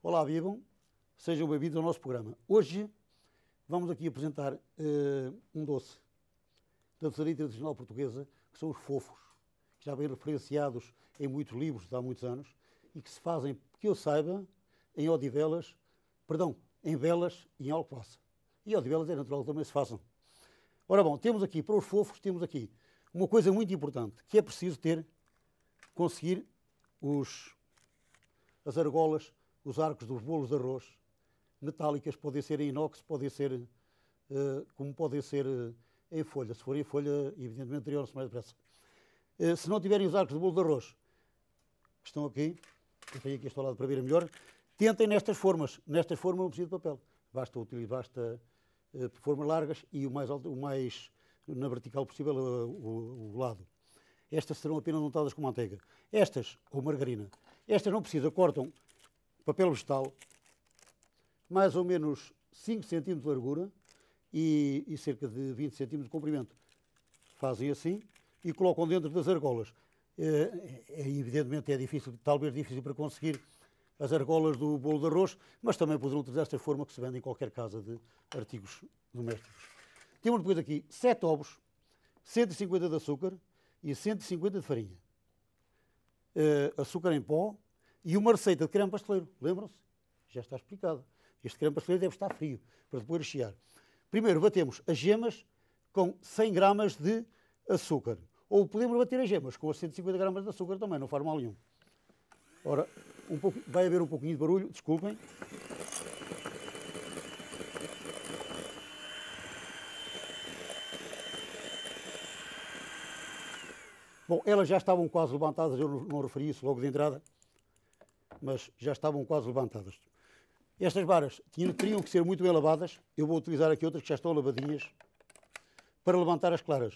Olá, vivam, sejam bem-vindos ao nosso programa. Hoje vamos aqui apresentar um doce da doçaria tradicional portuguesa, que são os fofos, que já vêm referenciados em muitos livros de há muitos anos e que se fazem, que eu saiba, em Odivelas, perdão, em Velas e em Alcobaça. E Odivelas é natural que também se façam. Ora bom, temos aqui, para os fofos, temos aqui uma coisa muito importante, que é preciso conseguir as argolas, os arcos dos bolos de arroz, metálicas, podem ser em inox, podem ser, como podem ser em folha. Se for em folha, evidentemente, teriam-se mais depressa. Se não tiverem os arcos de bolo de arroz, que estão aqui, eu tenho aqui este ao lado para ver melhor, tentem nestas formas. Nestas formas não precisa de papel. Basta formas largas e o mais na vertical possível o lado. Estas serão apenas untadas com manteiga. Estas, ou margarina. Estas não precisa, cortam papel vegetal, mais ou menos 5 cm de largura e cerca de 20 cm de comprimento. Fazem assim e colocam dentro das argolas. Evidentemente é difícil, talvez difícil para conseguir as argolas do bolo de arroz, mas também poderão utilizar esta forma que se vende em qualquer casa de artigos domésticos. Temos depois aqui 7 ovos, 150 de açúcar e 150 de farinha. Açúcar em pó e uma receita de creme pasteleiro. Lembram-se? Já está explicado. Este creme pasteleiro deve estar frio, para depois rechear. Primeiro batemos as gemas com 100 gramas de açúcar. Ou podemos bater as gemas com as 150 gramas de açúcar também, não faz mal nenhum. Ora, vai haver um pouquinho de barulho, desculpem. Bom, elas já estavam quase levantadas, eu não referi isso logo de entrada, mas já estavam quase levantadas. Estas varas teriam que ser muito bem lavadas. Eu vou utilizar aqui outras que já estão lavadinhas para levantar as claras.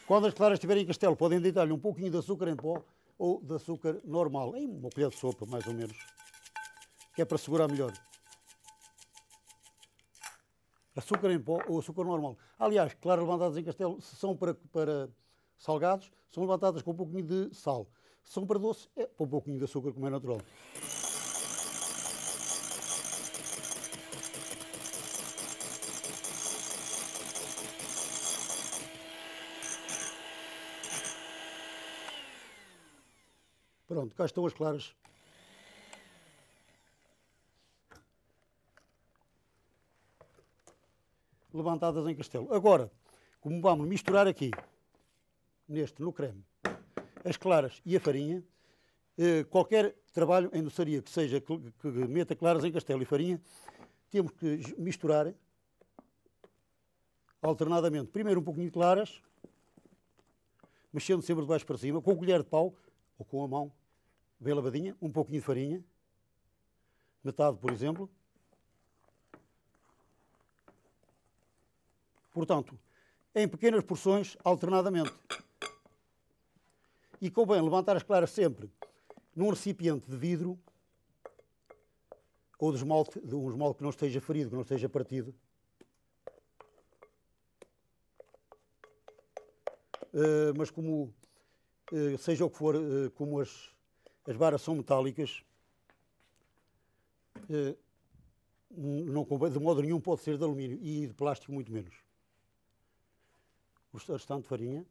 Quando as claras estiverem em castelo, podem deitar-lhe um pouquinho de açúcar em pó ou de açúcar normal, em uma colher de sopa, mais ou menos, que é para segurar melhor. Açúcar em pó ou açúcar normal. Aliás, claras levantadas em castelo, se são para salgados, são levantadas com um pouquinho de sal. Se são para doce, é com um pouquinho de açúcar, como é natural. Pronto, cá estão as claras. Levantadas em castelo. Agora, como vamos misturar aqui, no creme, as claras e a farinha, qualquer trabalho em doçaria que meta claras em castelo e farinha, temos que misturar alternadamente. Primeiro um pouquinho de claras, mexendo sempre de baixo para cima, com colher de pau, ou com a mão, bem lavadinha, um pouquinho de farinha, metade, por exemplo. Portanto, em pequenas porções, alternadamente. E convém levantar as claras sempre num recipiente de vidro ou de um esmalte que não esteja ferido, que não esteja partido. Mas seja o que for, como as varas são metálicas, não convém, de modo nenhum pode ser de alumínio e de plástico muito menos. O restante de farinha.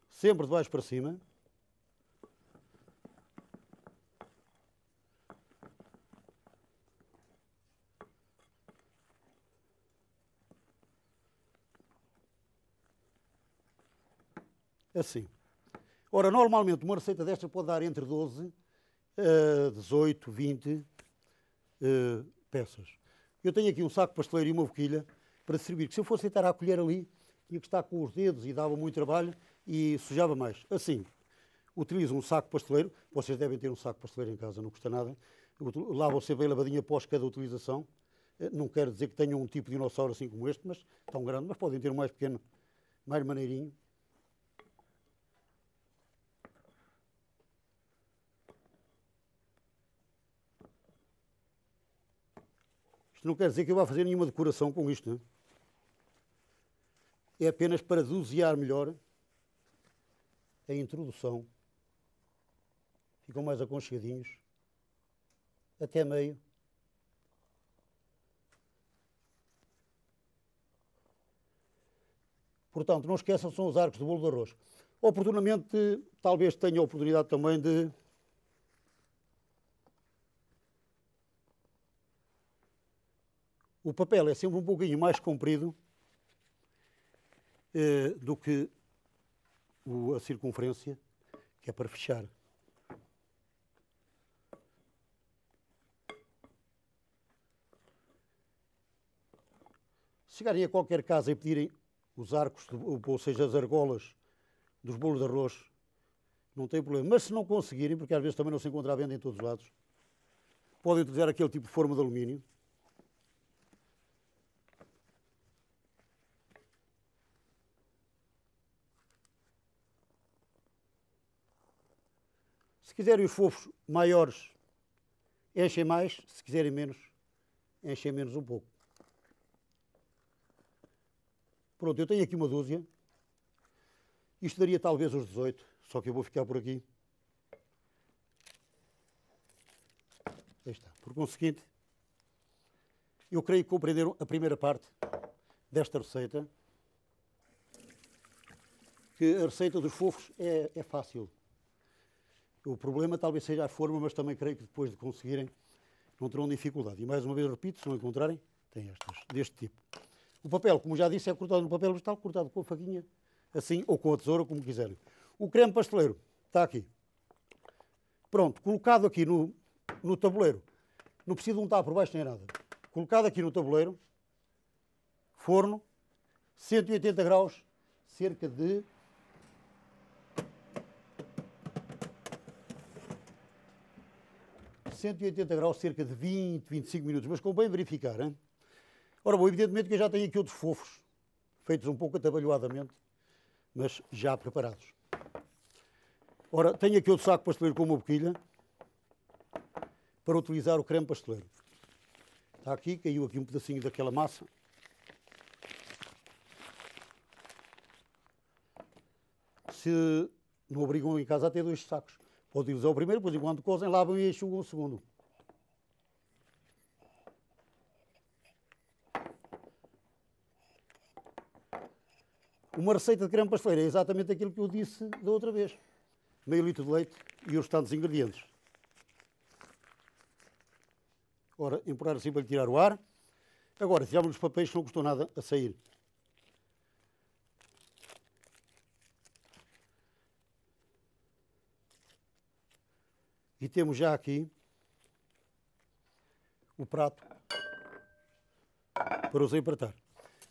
Sempre de baixo para cima. assim. Ora, normalmente uma receita desta pode dar entre 12 a 18, 20 peças. Eu tenho aqui um saco pasteleiro e uma boquilha para servir, que se eu fosse deitar a colher ali, tinha que estar com os dedos e dava muito trabalho e sujava mais. Assim, utilizo um saco pasteleiro, vocês devem ter um saco pasteleiro em casa, não custa nada. Lavam sempre bem lavadinho após cada utilização. Não quero dizer que tenham um tipo de dinossauro assim como este, mas tão grande, mas podem ter um mais pequeno, mais maneirinho. Isto não quer dizer que eu vá fazer nenhuma decoração com isto, não é? É apenas para dosear melhor a introdução. Ficam mais aconchegadinhos. Até meio. Portanto, não esqueçam, são os arcos do bolo de arroz. Oportunamente, talvez tenha a oportunidade também de o papel é sempre um pouquinho mais comprido do que a circunferência, que é para fechar. Se chegarem a qualquer casa e pedirem os arcos, ou seja, as argolas dos bolos de arroz, não tem problema. Mas se não conseguirem, porque às vezes também não se encontra à venda em todos os lados, podem utilizar aquele tipo de forma de alumínio. Se quiserem os fofos maiores, enchem mais. Se quiserem menos, enchem menos um pouco. Pronto, eu tenho aqui uma dúzia. Isto daria talvez os 18, só que eu vou ficar por aqui. Aí está. Por conseguinte, eu creio que compreenderam a primeira parte desta receita. Que a receita dos fofos é fácil. O problema talvez seja a forma, mas também creio que depois de conseguirem não terão dificuldade. E mais uma vez repito, se não encontrarem, tem estas, deste tipo. O papel, como já disse, é cortado no papel vegetal, cortado com a faquinha, assim, ou com a tesoura, como quiserem. O creme pasteleiro está aqui. Pronto, colocado aqui no tabuleiro. Não preciso de untar por baixo nem nada. Colocado aqui no tabuleiro, forno, 180 graus, cerca de 180 graus, cerca de 20, 25 minutos, mas convém verificar, hein? Ora bom, evidentemente que eu já tenho aqui outros fofos, feitos um pouco atabalhoadamente, mas já preparados. Ora, tenho aqui outro saco pasteleiro com uma boquilha, para utilizar o creme pasteleiro. Está aqui, caiu aqui um pedacinho daquela massa. Se não obrigam em casa a ter 2 sacos, podem usar o primeiro, depois enquanto cozem, lavam e enxugam o segundo. Uma receita de creme pasteleiro é exatamente aquilo que eu disse da outra vez. Meio litro de leite e os restantes ingredientes. Ora, empurrar assim para lhe tirar o ar. Agora, tiramos os papéis que não custou nada a sair. E temos já aqui o prato para os empratar.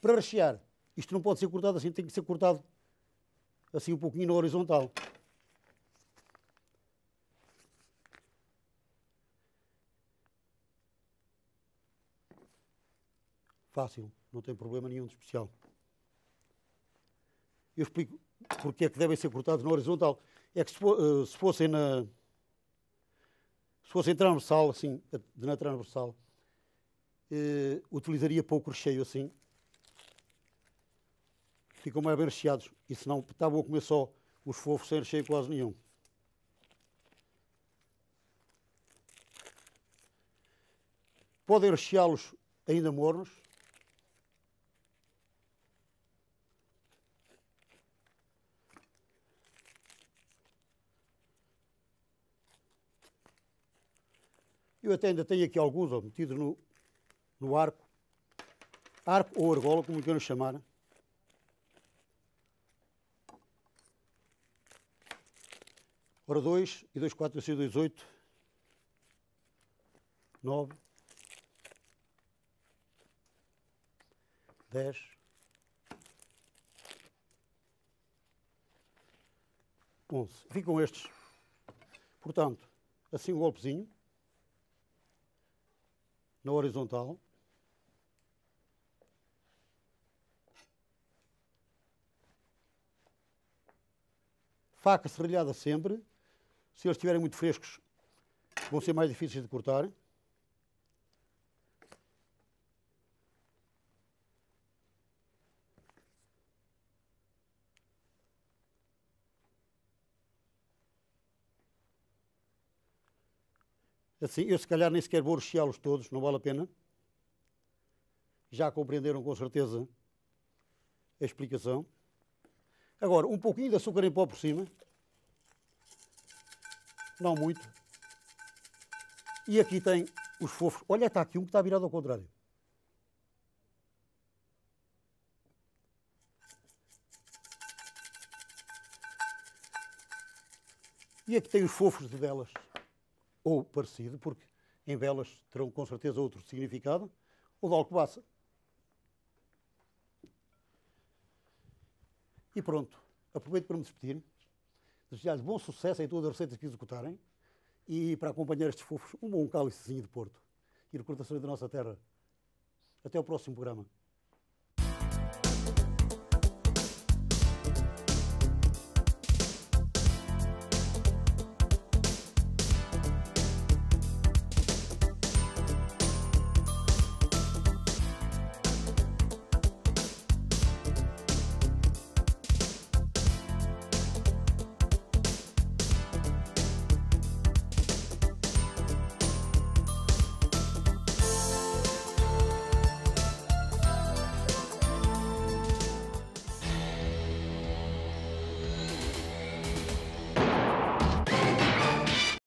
Para rechear, isto não pode ser cortado assim, tem que ser cortado assim um pouquinho na horizontal. Fácil, não tem problema nenhum de especial. Eu explico porque é que devem ser cortados na horizontal. É que se fossem transversal, assim, na transversal, utilizaria pouco recheio assim. Ficam mais bem recheados. E senão estavam a comer só os fofos sem recheio quase nenhum. Podem recheá-los ainda mornos. Eu até ainda tenho aqui alguns metidos no arco ou argola, como queiram chamar. Ora, 2 e 2, 4, 6, 2, 8, 9, 10, 11. Ficam estes. Portanto, assim um golpezinho, na horizontal. Faca serralhada sempre. Se eles estiverem muito frescos, vão ser mais difíceis de cortar. Assim, eu se calhar nem sequer vou recheá-los todos, não vale a pena. Já compreenderam com certeza a explicação. Agora, um pouquinho de açúcar em pó por cima. Não muito. E aqui tem os fofos. Olha, está aqui um que está virado ao contrário. E aqui tem os fofos de velas. Ou parecido, porque em velas terão com certeza outro significado. O de alcobaça. E pronto. Aproveito para me despedir. Desejar-lhes bom sucesso em todas as receitas que executarem. E para acompanhar estes fofos, um bom cálicezinho de Porto. E recordações da nossa terra. Até ao próximo programa.